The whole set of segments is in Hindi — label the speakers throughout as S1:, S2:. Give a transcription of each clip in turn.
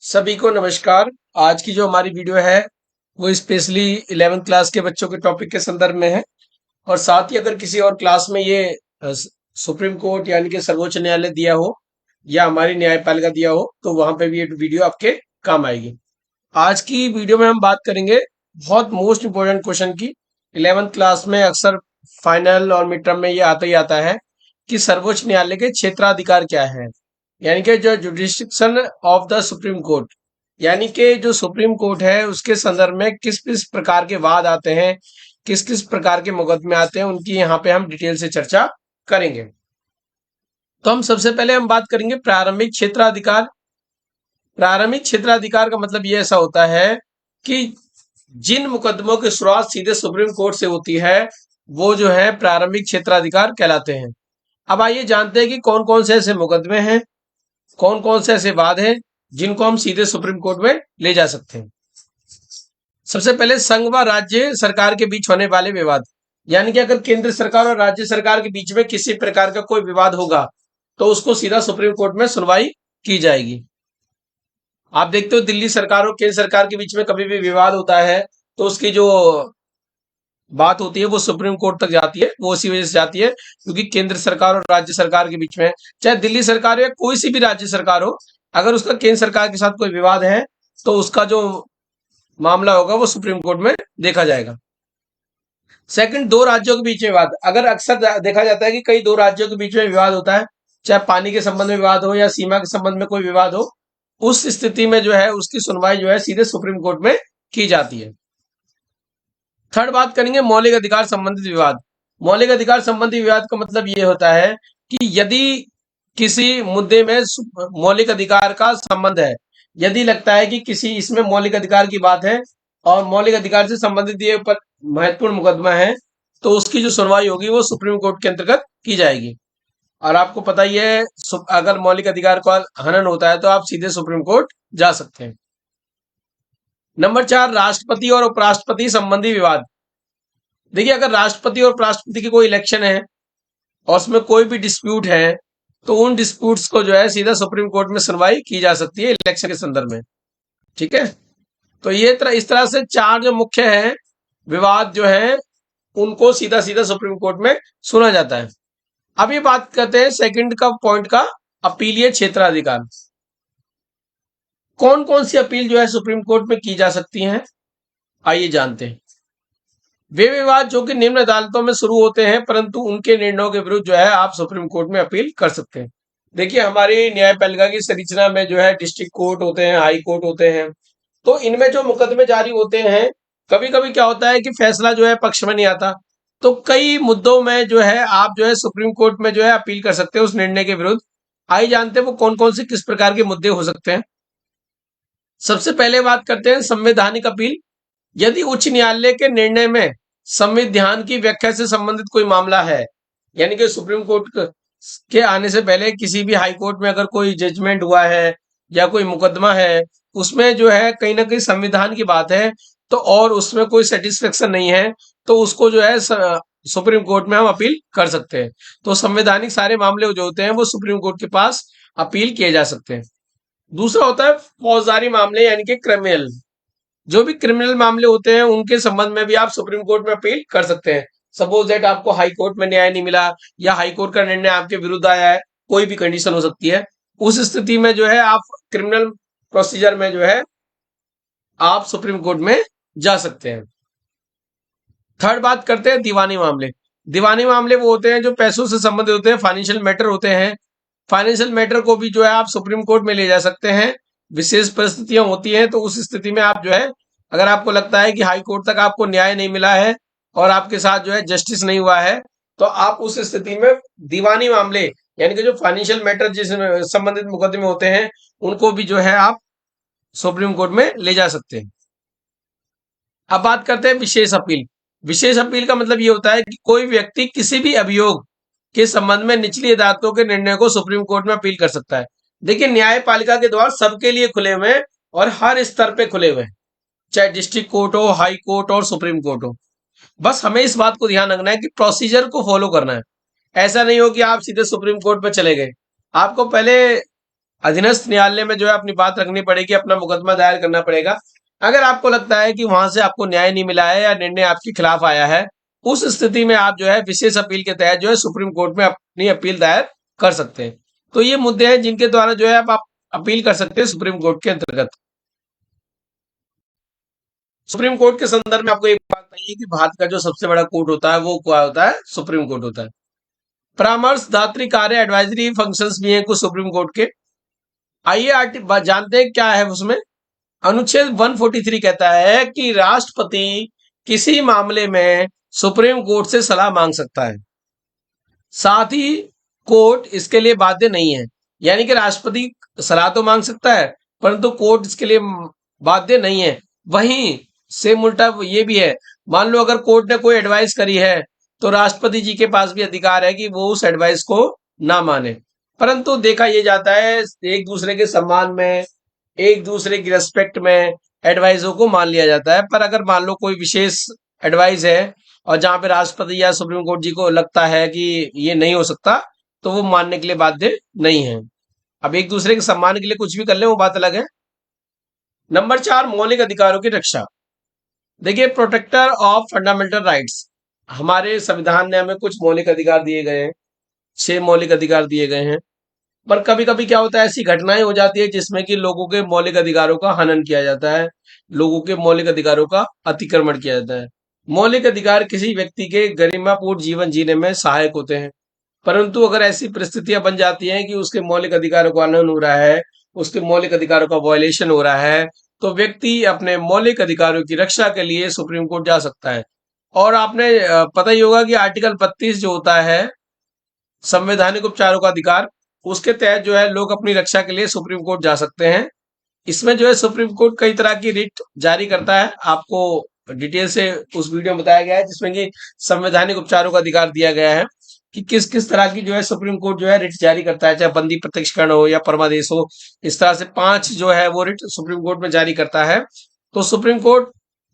S1: सभी को नमस्कार। आज की जो हमारी वीडियो है वो स्पेशली 11th क्लास के बच्चों के टॉपिक के संदर्भ में है। और साथ ही अगर किसी और क्लास में ये सुप्रीम कोर्ट यानी कि सर्वोच्च न्यायालय दिया हो या हमारी न्यायपालिका दिया हो तो वहां पे भी ये वीडियो आपके काम आएगी। आज की वीडियो में हम बात करेंगे बहुत मोस्ट इंपोर्टेंट क्वेश्चन की। 11th क्लास में अक्सर फाइनल और मिड टर्म में ये आता ही आता है कि सर्वोच्च न्यायालय के क्षेत्राधिकार क्या है, यानी कि जो jurisdiction of the supreme court, यानी कि जो सुप्रीम कोर्ट है उसके संदर्भ में किस किस प्रकार के वाद आते हैं, किस किस प्रकार के मुकदमे आते हैं, उनकी यहाँ पे हम डिटेल से चर्चा करेंगे। तो हम सबसे पहले हम बात करेंगे प्रारंभिक क्षेत्राधिकार। प्रारंभिक क्षेत्राधिकार का मतलब ये ऐसा होता है कि जिन मुकदमों की शुरुआत सीधे सुप्रीम कोर्ट से होती है वो जो है प्रारंभिक क्षेत्राधिकार कहलाते हैं। अब आइए जानते हैं कि कौन कौन से ऐसे मुकदमे हैं, कौन कौन से ऐसे वाद हैं जिनको हम सीधे सुप्रीम कोर्ट में ले जा सकते हैं। सबसे पहले संघ व राज्य सरकार के बीच होने वाले विवाद, यानी कि अगर केंद्र सरकार और राज्य सरकार के बीच में किसी प्रकार का कोई विवाद होगा तो उसको सीधा सुप्रीम कोर्ट में सुनवाई की जाएगी। आप देखते हो दिल्ली सरकार और केंद्र सरकार के बीच में कभी भी विवाद होता है तो उसकी जो बात होती है वो सुप्रीम कोर्ट तक जाती है। वो इसी वजह से जाती है क्योंकि केंद्र सरकार और राज्य सरकार के बीच में, चाहे दिल्ली सरकार हो या कोई सी भी राज्य सरकार हो, अगर उसका केंद्र सरकार के साथ कोई विवाद है तो उसका जो मामला होगा वो सुप्रीम कोर्ट में देखा जाएगा। सेकंड, दो राज्यों के बीच में विवाद। अगर अक्सर देखा जाता है कि कई दो राज्यों के बीच में विवाद होता है, चाहे पानी के संबंध में विवाद हो या सीमा के संबंध में कोई विवाद हो, उस स्थिति में जो है उसकी सुनवाई जो है सीधे सुप्रीम कोर्ट में की जाती है। थर्ड बात करेंगे मौलिक अधिकार संबंधित विवाद। मौलिक अधिकार संबंधी विवाद का मतलब ये होता है कि यदि किसी मुद्दे में मौलिक अधिकार का संबंध है, यदि लगता है कि किसी इसमें मौलिक अधिकार की बात है और मौलिक अधिकार से संबंधित ये पर महत्वपूर्ण मुकदमा है, तो उसकी जो सुनवाई होगी वो सुप्रीम कोर्ट के अंतर्गत की जाएगी। और आपको पता ही है अगर मौलिक अधिकार का हनन होता है तो आप सीधे सुप्रीम कोर्ट जा सकते हैं। नंबर 4, राष्ट्रपति और उपराष्ट्रपति संबंधी विवाद। देखिए, अगर राष्ट्रपति और उपराष्ट्रपति की कोई इलेक्शन है और उसमें कोई भी डिस्प्यूट है तो उन डिस्प्यूट्स को जो है सीधा सुप्रीम कोर्ट में सुनवाई की जा सकती है इलेक्शन के संदर्भ में। ठीक है, तो ये इस तरह से चार जो मुख्य हैं विवाद जो है उनको सीधा सीधा सुप्रीम कोर्ट में सुना जाता है। अब ये बात करते हैं सेकंड का पॉइंट का, अपीलीय क्षेत्राधिकार। कौन कौन सी अपील जो है सुप्रीम कोर्ट में की जा सकती हैं, आइए जानते हैं। वे विवाद जो कि निम्न अदालतों में शुरू होते हैं परंतु उनके निर्णयों के विरुद्ध जो है आप सुप्रीम कोर्ट में अपील कर सकते हैं। देखिए, हमारी न्यायपालिका की संरचना में जो है डिस्ट्रिक्ट कोर्ट होते हैं, हाई कोर्ट होते हैं, तो इनमें जो मुकदमे जारी होते हैं कभी कभी क्या होता है कि फैसला जो है पक्ष में नहीं आता, तो कई मुद्दों में जो है आप जो है सुप्रीम कोर्ट में जो है अपील कर सकते हैं उस निर्णय के विरुद्ध। आइए जानते हैं वो कौन कौन से किस प्रकार के मुद्दे हो सकते हैं। सबसे पहले बात करते हैं संवैधानिक अपील। यदि उच्च न्यायालय के निर्णय में संविधान की व्याख्या से संबंधित कोई मामला है, यानी कि सुप्रीम कोर्ट के आने से पहले किसी भी हाई कोर्ट में अगर कोई जजमेंट हुआ है या कोई मुकदमा है उसमें जो है कहीं ना कहीं संविधान की बात है तो और उसमें कोई सेटिस्फेक्शन नहीं है तो उसको जो है सुप्रीम कोर्ट में हम अपील कर सकते हैं। तो संवैधानिक सारे मामले जो होते हैं वो सुप्रीम कोर्ट के पास अपील किए जा सकते हैं। दूसरा होता है फौजदारी मामले, यानी कि क्रिमिनल। जो भी क्रिमिनल मामले होते हैं उनके संबंध में भी आप सुप्रीम कोर्ट में अपील कर सकते हैं। सपोज दैट आपको हाई कोर्ट में न्याय नहीं मिला या हाई कोर्ट का निर्णय आपके विरुद्ध आया है, कोई भी कंडीशन हो सकती है, उस स्थिति में जो है आप क्रिमिनल प्रोसीजर में जो है आप सुप्रीम कोर्ट में जा सकते हैं। थर्ड बात करते हैं दीवानी मामले। दीवानी मामले वो होते हैं जो पैसों से संबंधित होते हैं, फाइनेंशियल मैटर होते हैं। फाइनेंशियल मैटर को भी जो है आप सुप्रीम कोर्ट में ले जा सकते हैं। विशेष परिस्थितियां होती हैं तो उस स्थिति में आप जो है अगर आपको लगता है कि हाई कोर्ट तक आपको न्याय नहीं मिला है और आपके साथ जो है जस्टिस नहीं हुआ है तो आप उस स्थिति में दीवानी मामले, यानी कि जो फाइनेंशियल मैटर जिसमें संबंधित मुकदमे होते हैं उनको भी जो है आप सुप्रीम कोर्ट में ले जा सकते हैं। अब बात करते हैं विशेष अपील। विशेष अपील का मतलब ये होता है कि कोई व्यक्ति किसी भी अभियोग के संबंध में निचली अदालतों के निर्णय को सुप्रीम कोर्ट में अपील कर सकता है। देखिए, न्यायपालिका के द्वार सबके लिए खुले हुए हैं और हर स्तर पे खुले हुए हैं, चाहे डिस्ट्रिक्ट कोर्ट हो, हाई कोर्ट और सुप्रीम कोर्ट हो। बस हमें इस बात को ध्यान रखना है कि प्रोसीजर को फॉलो करना है। ऐसा नहीं हो कि आप सीधे सुप्रीम कोर्ट पे चले गए। आपको पहले अधीनस्थ न्यायालय में जो है अपनी बात रखनी पड़ेगी, अपना मुकदमा दायर करना पड़ेगा। अगर आपको लगता है कि वहां से आपको न्याय नहीं मिला है या निर्णय आपके खिलाफ आया है, उस स्थिति में आप जो है विशेष अपील के तहत जो है सुप्रीम कोर्ट में अपनी अपील दायर कर सकते हैं। तो ये मुद्दे हैं जिनके द्वारा जो है आप अपील कर सकते हैं सुप्रीम कोर्ट के अंतर्गत। सुप्रीम कोर्ट के संदर्भ में आपको एक बात बताइए कि भारत का जो सबसे बड़ा कोर्ट होता है वो क्या होता है? सुप्रीम कोर्ट होता है। परामर्श दात्री कार्य एडवाइजरी फंक्शंस भी हैं कुछ सुप्रीम कोर्ट के। आइए जानते हैं क्या है उसमें। अनुच्छेद 143 कहता है कि राष्ट्रपति किसी मामले में सुप्रीम कोर्ट से सलाह मांग सकता है। साथ ही कोर्ट इसके लिए बाध्य नहीं है। यानी कि राष्ट्रपति सलाह तो मांग सकता है, परंतु कोर्ट इसके लिए बाध्य नहीं है। वहीं सेम उल्टा ये भी है, मान लो अगर कोर्ट ने कोई एडवाइस करी है तो राष्ट्रपति जी के पास भी अधिकार है कि वो उस एडवाइस को ना माने। परंतु देखा यह जाता है एक दूसरे के सम्मान में, एक दूसरे की रेस्पेक्ट में एडवाइसों को मान लिया जाता है। पर अगर मान लो कोई विशेष एडवाइस है और जहां पे राष्ट्रपति या सुप्रीम कोर्ट जी को लगता है कि ये नहीं हो सकता, तो वो मानने के लिए बाध्य नहीं है। अब एक दूसरे के सम्मान के लिए कुछ भी कर ले वो बात अलग है। नंबर 4, मौलिक अधिकारों की रक्षा। देखिए, प्रोटेक्टर ऑफ फंडामेंटल राइट्स, हमारे संविधान ने हमें कुछ मौलिक अधिकार दिए गए हैं, 6 मौलिक अधिकार दिए गए हैं। पर कभी कभी क्या होता है, ऐसी घटनाएं हो जाती है जिसमें कि लोगों के मौलिक अधिकारों का हनन किया जाता है, लोगों के मौलिक अधिकारों का अतिक्रमण किया जाता है। मौलिक अधिकार किसी व्यक्ति के गरिमापूर्ण जीवन जीने में सहायक होते हैं, परंतु अगर ऐसी परिस्थितियां बन जाती हैं कि उसके मौलिक अधिकारों का हनन हो रहा है, उसके मौलिक अधिकारों का वायलेशन हो रहा है, तो व्यक्ति अपने मौलिक अधिकारों की रक्षा के लिए सुप्रीम कोर्ट जा सकता है। और आपने पता ही होगा कि आर्टिकल 32 जो होता है संवैधानिक उपचारों का अधिकार, उसके तहत जो है लोग अपनी रक्षा के लिए सुप्रीम कोर्ट जा सकते हैं। इसमें जो है सुप्रीम कोर्ट कई तरह की रिट जारी करता है, आपको डिटेल से उस वीडियो में बताया गया है जिसमें कि संवैधानिक उपचारों का अधिकार दिया गया है कि किस किस तरह की जो है सुप्रीम कोर्ट जो है रिट जारी करता है, चाहे बंदी प्रत्यक्षकरण हो या परमादेश हो। इस तरह से 5 जो है वो रिट सुप्रीम कोर्ट में जारी करता है। तो सुप्रीम कोर्ट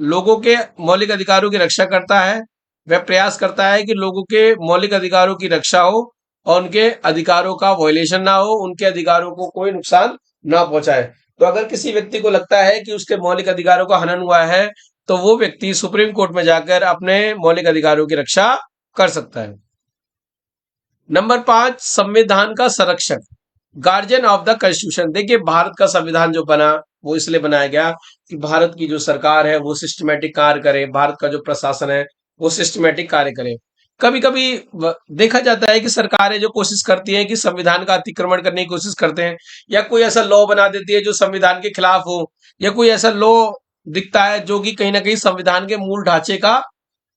S1: लोगों के मौलिक अधिकारों की रक्षा करता है, वह प्रयास करता है कि लोगों के मौलिक अधिकारों की रक्षा हो और उनके अधिकारों का वायलेशन ना हो, उनके अधिकारों को कोई नुकसान ना पहुंचाए। तो अगर किसी व्यक्ति को लगता है कि उसके मौलिक अधिकारों का हनन हुआ है, तो वो व्यक्ति सुप्रीम कोर्ट में जाकर अपने मौलिक अधिकारों की रक्षा कर सकता है। नंबर 5, संविधान का संरक्षक, गार्जियन ऑफ द कॉन्स्टिट्यूशन। देखिए, भारत का संविधान जो बना वो इसलिए बनाया गया कि भारत की जो सरकार है वो सिस्टमेटिक कार्य करे, भारत का जो प्रशासन है वो सिस्टमेटिक कार्य करे। कभी कभी देखा जाता है कि सरकारें जो कोशिश करती हैं कि संविधान का अतिक्रमण करने की कोशिश करते हैं, या कोई ऐसा लॉ बना देती है जो संविधान के खिलाफ हो, या कोई ऐसा लॉ दिखता है जो कि कहीं ना कहीं संविधान के मूल ढांचे का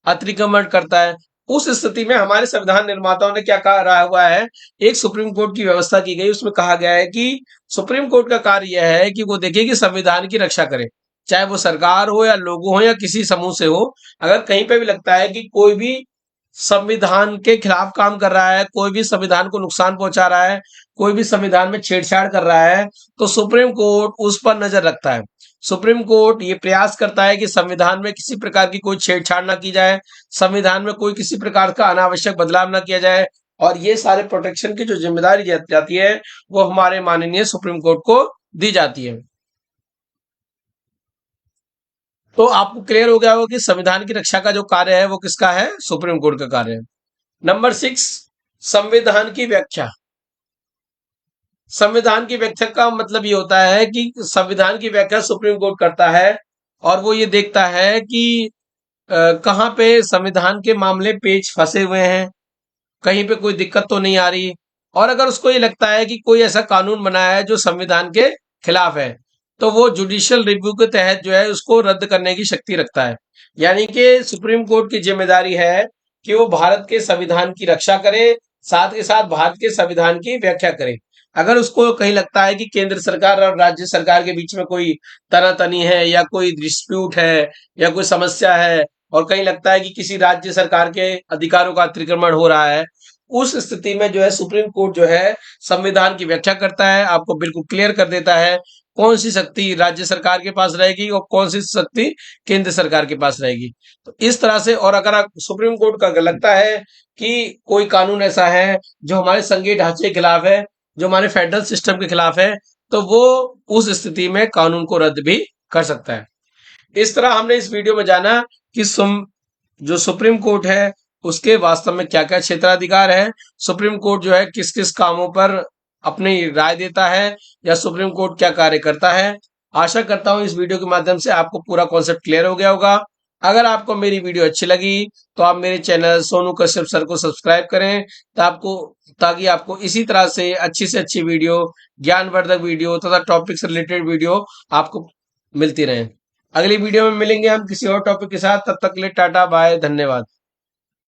S1: अतिक्रमण करता है। उस स्थिति में हमारे संविधान निर्माताओं ने क्या कहा हुआ है, एक सुप्रीम कोर्ट की व्यवस्था की गई, उसमें कहा गया है कि सुप्रीम कोर्ट का कार्य यह है कि वो देखे कि संविधान की रक्षा करे, चाहे वो सरकार हो या लोग हो या किसी समूह से हो। अगर कहीं पे भी लगता है कि कोई भी संविधान के खिलाफ काम कर रहा है, कोई भी संविधान को नुकसान पहुंचा रहा है, कोई भी संविधान में छेड़छाड़ कर रहा है, तो सुप्रीम कोर्ट उस पर नजर रखता है। सुप्रीम कोर्ट ये प्रयास करता है कि संविधान में किसी प्रकार की कोई छेड़छाड़ ना की जाए, संविधान में कोई किसी प्रकार का अनावश्यक बदलाव ना किया जाए, और ये सारे प्रोटेक्शन की जो जिम्मेदारी जाती है वो हमारे माननीय सुप्रीम कोर्ट को दी जाती है। तो आपको क्लियर हो गया होगा कि संविधान की रक्षा का जो कार्य है वो किसका है? सुप्रीम कोर्ट का कार्य है। नंबर 6, संविधान की व्याख्या। संविधान की व्याख्या का मतलब ये होता है कि संविधान की व्याख्या सुप्रीम कोर्ट करता है, और वो ये देखता है कि कहाँ पे संविधान के मामले पेच फंसे हुए हैं, कहीं पे कोई दिक्कत तो नहीं आ रही। और अगर उसको ये लगता है कि कोई ऐसा कानून बनाया है जो संविधान के खिलाफ है, तो वो जुडिशियल रिव्यू के तहत जो है उसको रद्द करने की शक्ति रखता है। यानी कि सुप्रीम कोर्ट की जिम्मेदारी है कि वो भारत के संविधान की रक्षा करे, साथ के साथ भारत के संविधान की व्याख्या करे। अगर उसको कहीं लगता है कि केंद्र सरकार और राज्य सरकार के बीच में कोई तनातनी है या कोई डिस्प्यूट है या कोई समस्या है, और कहीं लगता है कि किसी राज्य सरकार के अधिकारों का अतिक्रमण हो रहा है, उस स्थिति में जो है सुप्रीम कोर्ट जो है संविधान की व्याख्या करता है, आपको बिल्कुल क्लियर कर देता है कौन सी शक्ति राज्य सरकार के पास रहेगी और कौन सी शक्ति केंद्र सरकार के पास रहेगी। तो इस तरह से, और अगर आप सुप्रीम कोर्ट का लगता है कि कोई कानून ऐसा है जो हमारे संघीय ढांचे के खिलाफ है, जो हमारे फेडरल सिस्टम के खिलाफ है, तो वो उस स्थिति में कानून को रद्द भी कर सकता है। इस तरह हमने इस वीडियो में जाना कि जो सुप्रीम कोर्ट है उसके वास्तव में क्या क्या क्षेत्राधिकार है, सुप्रीम कोर्ट जो है किस किस कामों पर अपनी राय देता है, या सुप्रीम कोर्ट क्या कार्य करता है। आशा करता हूं इस वीडियो के माध्यम से आपको पूरा कॉन्सेप्ट क्लियर हो गया होगा। अगर आपको मेरी वीडियो अच्छी लगी तो आप मेरे चैनल सोनू कश्यप सर को सब्सक्राइब करें, ताकि आपको इसी तरह से अच्छी वीडियो, ज्ञानवर्धक वीडियो तथा टॉपिक से रिलेटेड वीडियो आपको मिलती रहे। अगली वीडियो में मिलेंगे हम किसी और टॉपिक के साथ। तब तक के लिए टाटा बाय, धन्यवाद।